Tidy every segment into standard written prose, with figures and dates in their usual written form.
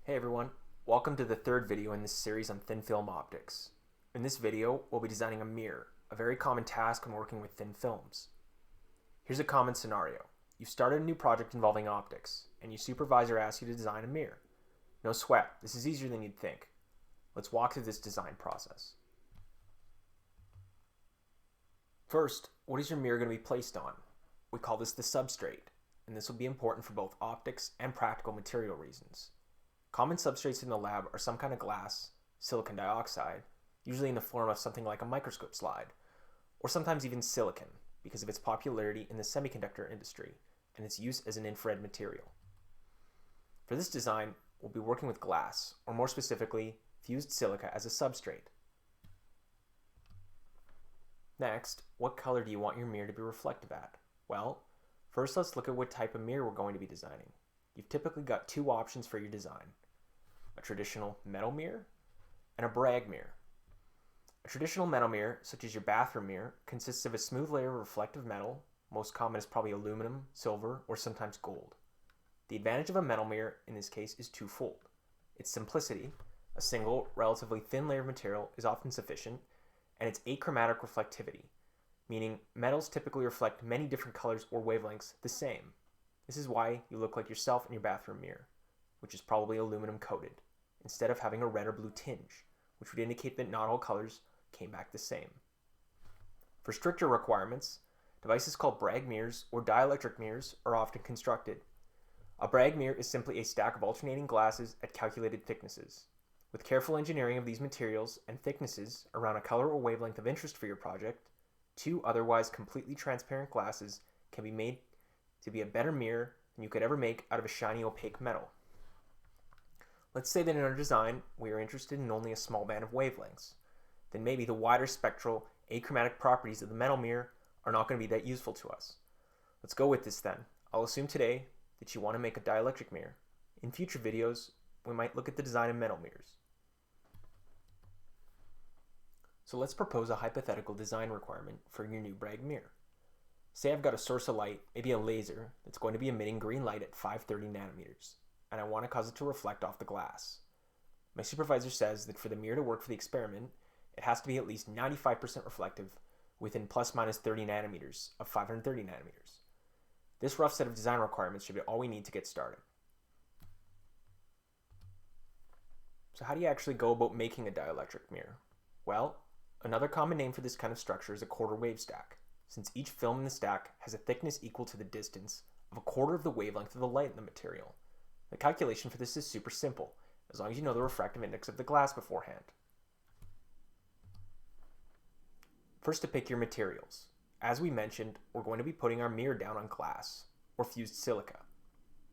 Hey everyone, welcome to the third video in this series on thin film optics. In this video, we'll be designing a mirror, a very common task when working with thin films. Here's a common scenario. You've started a new project involving optics, and your supervisor asks you to design a mirror. No sweat, this is easier than you'd think. Let's walk through this design process. First, what is your mirror going to be placed on? We call this the substrate, and this will be important for both optics and practical material reasons. Common substrates in the lab are some kind of glass, silicon dioxide, usually in the form of something like a microscope slide, or sometimes even silicon because of its popularity in the semiconductor industry and its use as an infrared material. For this design, we'll be working with glass, or more specifically, fused silica as a substrate. Next, what color do you want your mirror to be reflective at? Well, first let's look at what type of mirror we're going to be designing. You've typically got two options for your design: a traditional metal mirror and a Bragg mirror. A traditional metal mirror, such as your bathroom mirror, consists of a smooth layer of reflective metal. Most common is probably aluminum, silver, or sometimes gold. The advantage of a metal mirror in this case is twofold. Its simplicity, a single, relatively thin layer of material, is often sufficient, and its achromatic reflectivity, meaning metals typically reflect many different colors or wavelengths the same. This is why you look like yourself in your bathroom mirror, which is probably aluminum coated, instead of having a red or blue tinge, which would indicate that not all colors came back the same. For stricter requirements, devices called Bragg mirrors or dielectric mirrors are often constructed. A Bragg mirror is simply a stack of alternating glasses at calculated thicknesses. With careful engineering of these materials and thicknesses around a color or wavelength of interest for your project, two otherwise completely transparent glasses can be made to be a better mirror than you could ever make out of a shiny opaque metal. Let's say that in our design we are interested in only a small band of wavelengths. Then maybe the wider spectral achromatic properties of the metal mirror are not going to be that useful to us. Let's go with this then. I'll assume today that you want to make a dielectric mirror. In future videos, we might look at the design of metal mirrors. So let's propose a hypothetical design requirement for your new Bragg mirror. Say I've got a source of light, maybe a laser, that's going to be emitting green light at 530 nanometers, and I want to cause it to reflect off the glass. My supervisor says that for the mirror to work for the experiment, it has to be at least 95% reflective within plus minus 30 nanometers of 530 nanometers. This rough set of design requirements should be all we need to get started. So how do you actually go about making a dielectric mirror? Well, another common name for this kind of structure is a quarter wave stack, since each film in the stack has a thickness equal to the distance of a quarter of the wavelength of the light in the material. The calculation for this is super simple, as long as you know the refractive index of the glass beforehand. First, to pick your materials. As we mentioned, we're going to be putting our mirror down on glass, or fused silica.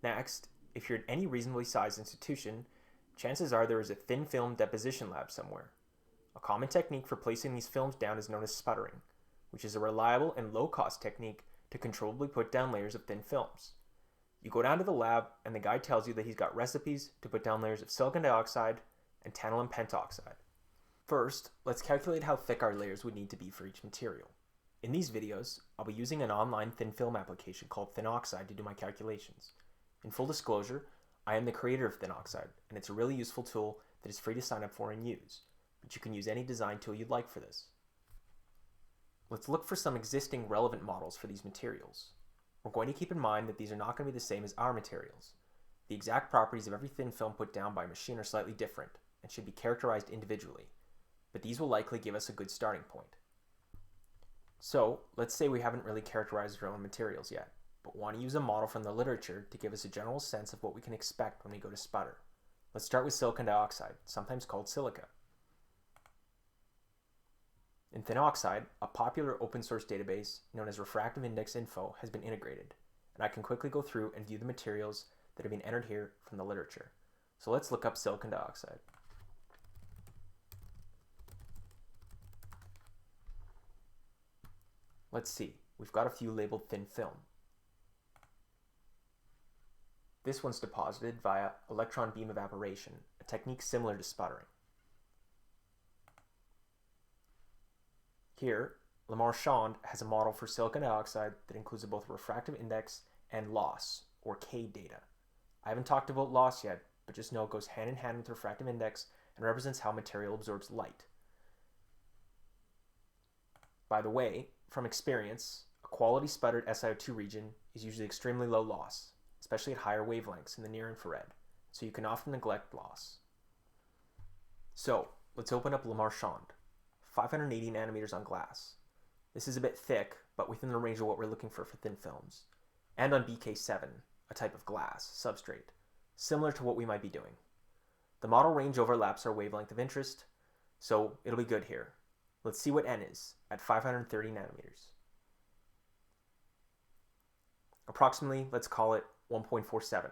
Next, if you're at any reasonably sized institution, chances are there is a thin film deposition lab somewhere. A common technique for placing these films down is known as sputtering, which is a reliable and low-cost technique to controllably put down layers of thin films. You go down to the lab and the guy tells you that he's got recipes to put down layers of silicon dioxide and tantalum pentoxide. First, let's calculate how thick our layers would need to be for each material. In these videos, I'll be using an online thin film application called Thinoxide to do my calculations. In full disclosure, I am the creator of Thinoxide, and it's a really useful tool that is free to sign up for and use, but you can use any design tool you'd like for this. Let's look for some existing relevant models for these materials. We're going to keep in mind that these are not going to be the same as our materials. The exact properties of every thin film put down by a machine are slightly different and should be characterized individually, but these will likely give us a good starting point. So, let's say we haven't really characterized our own materials yet, but want to use a model from the literature to give us a general sense of what we can expect when we go to sputter. Let's start with silicon dioxide, sometimes called silica. In Thinoxide, a popular open source database known as Refractive Index Info has been integrated, and I can quickly go through and view the materials that have been entered here from the literature. So let's look up silicon dioxide. Let's see, we've got a few labeled thin film. This one's deposited via electron beam evaporation, a technique similar to sputtering. Here, Le Marchand has a model for silicon dioxide that includes both refractive index and loss, or K data. I haven't talked about loss yet, but just know it goes hand in hand with refractive index and represents how material absorbs light. By the way, from experience, a quality sputtered SiO2 region is usually extremely low loss, especially at higher wavelengths in the near infrared, so you can often neglect loss. So, let's open up Le Marchand, 580 nanometers on glass. This is a bit thick, but within the range of what we're looking for thin films, and on BK7, a type of glass substrate, similar to what we might be doing. The model range overlaps our wavelength of interest, so it'll be good here. Let's see what N is at 530 nanometers. Approximately, let's call it 1.47.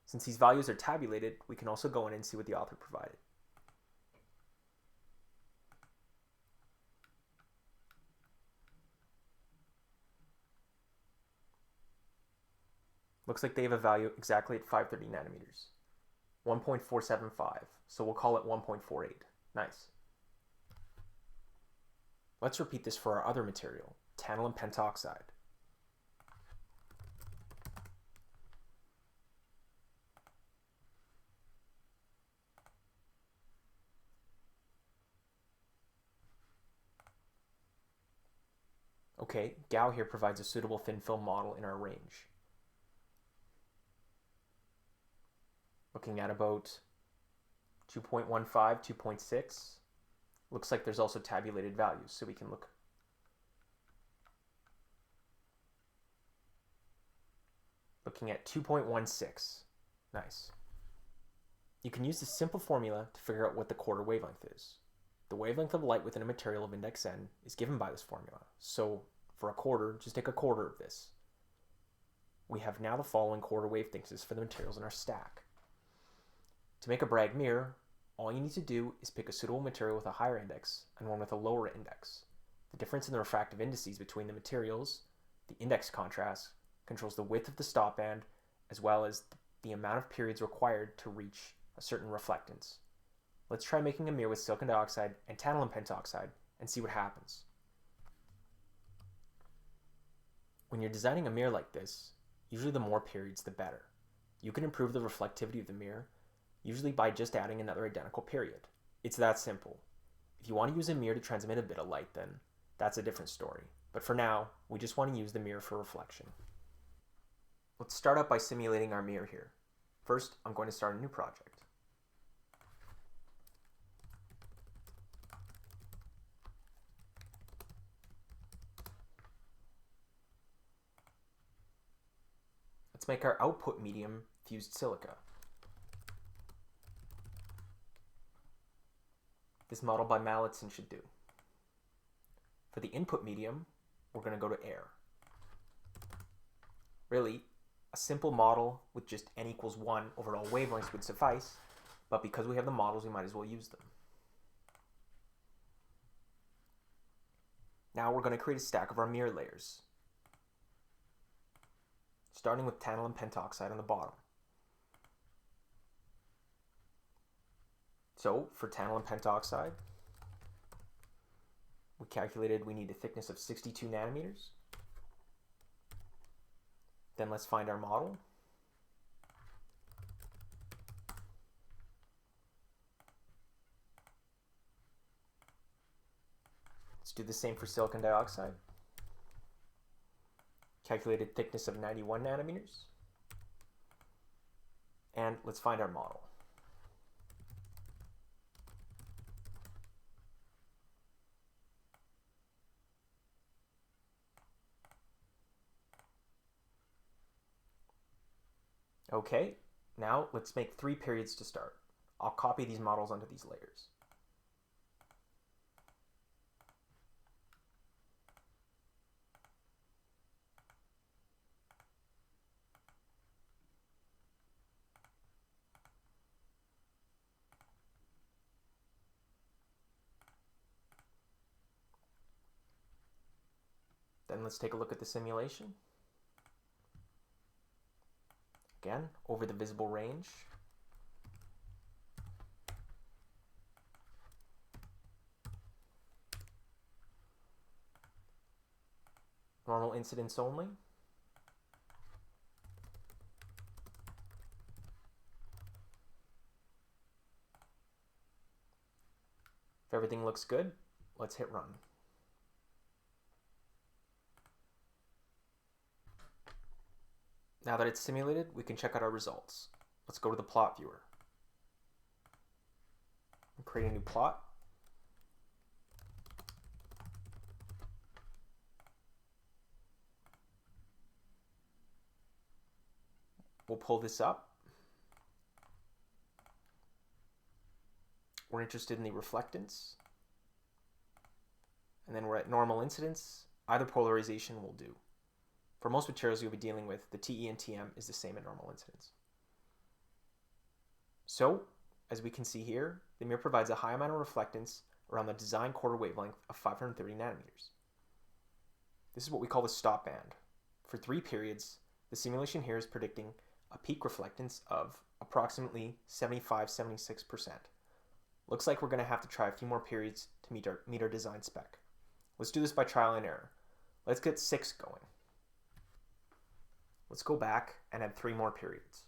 Since these values are tabulated, we can also go in and see what the author provided. Looks like they have a value exactly at 530 nanometers. 1.475, so we'll call it 1.48. Nice. Let's repeat this for our other material, tantalum pentoxide. Okay, Gao here provides a suitable thin film model in our range. Looking at about 2.15, 2.6. Looks like there's also tabulated values, so we can look. Looking at 2.16. Nice. You can use this simple formula to figure out what the quarter wavelength is. The wavelength of light within a material of index n is given by this formula. So for a quarter, just take a quarter of this. We have now the following quarter wave thicknesses for the materials in our stack. To make a Bragg mirror, all you need to do is pick a suitable material with a higher index and one with a lower index. The difference in the refractive indices between the materials, the index contrast, controls the width of the stop band as well as the amount of periods required to reach a certain reflectance. Let's try making a mirror with silicon dioxide and tantalum pentoxide and see what happens. When you're designing a mirror like this, usually the more periods the better. You can improve the reflectivity of the mirror usually by just adding another identical period. It's that simple. If you want to use a mirror to transmit a bit of light, then that's a different story. But for now, we just want to use the mirror for reflection. Let's start out by simulating our mirror here. First, I'm going to start a new project. Let's make our output medium fused silica. This model by Mallitson should do. For the input medium, we're going to go to air. Really, a simple model with just n equals 1 over all wavelengths would suffice, but because we have the models, we might as well use them. Now we're going to create a stack of our mirror layers, starting with tantalum pentoxide on the bottom. So for tantalum pentoxide, we calculated we need a thickness of 62 nanometers. Then let's find our model. Let's do the same for silicon dioxide. Calculated thickness of 91 nanometers. And let's find our model. Okay, now let's make 3 periods to start. I'll copy these models onto these layers. Then let's take a look at the simulation. Again, over the visible range. Normal incidence only. If everything looks good, let's hit run. Now that it's simulated, we can check out our results. Let's go to the plot viewer. And create a new plot. We'll pull this up. We're interested in the reflectance. And then we're at normal incidence. Either polarization will do. For most materials you'll be dealing with, the TE and TM is the same at normal incidence. So, as we can see here, the mirror provides a high amount of reflectance around the design quarter wavelength of 530 nanometers. This is what we call the stop band. For 3 periods, the simulation here is predicting a peak reflectance of approximately 75-76%. Looks like we're going to have to try a few more periods to meet our design spec. Let's do this by trial and error. Let's get 6 going. Let's go back and add 3 more periods.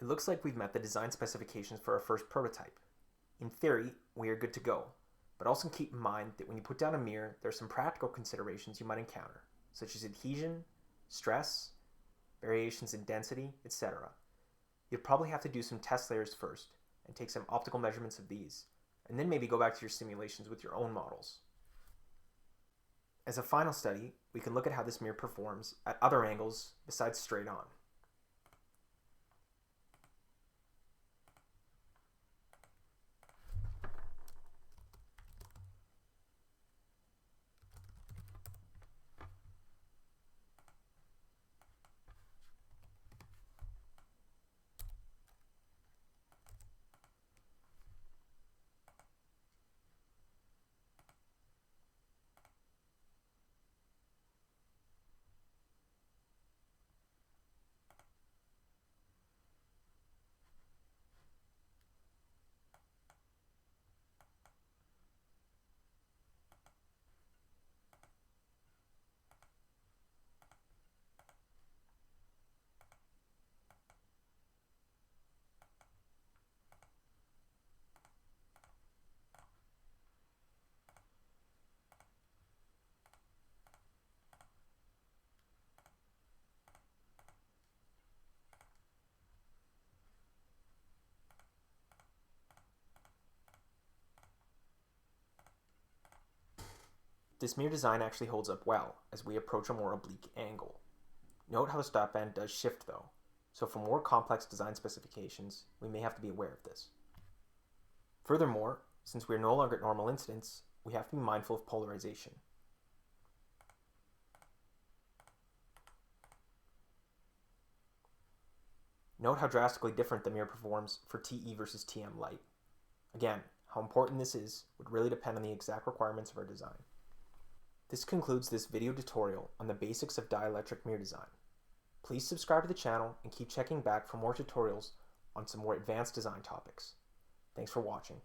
It looks like we've met the design specifications for our first prototype. In theory, we are good to go, but also keep in mind that when you put down a mirror, there are some practical considerations you might encounter, such as adhesion, stress, variations in density, etc. You'll probably have to do some test layers first and take some optical measurements of these, and then maybe go back to your simulations with your own models. As a final study, we can look at how this mirror performs at other angles besides straight on. This mirror design actually holds up well as we approach a more oblique angle. Note how the stop band does shift though, so for more complex design specifications, we may have to be aware of this. Furthermore, since we are no longer at normal incidence, we have to be mindful of polarization. Note how drastically different the mirror performs for TE versus TM light. Again, how important this is would really depend on the exact requirements of our design. This concludes this video tutorial on the basics of dielectric mirror design. Please subscribe to the channel and keep checking back for more tutorials on some more advanced design topics. Thanks for watching.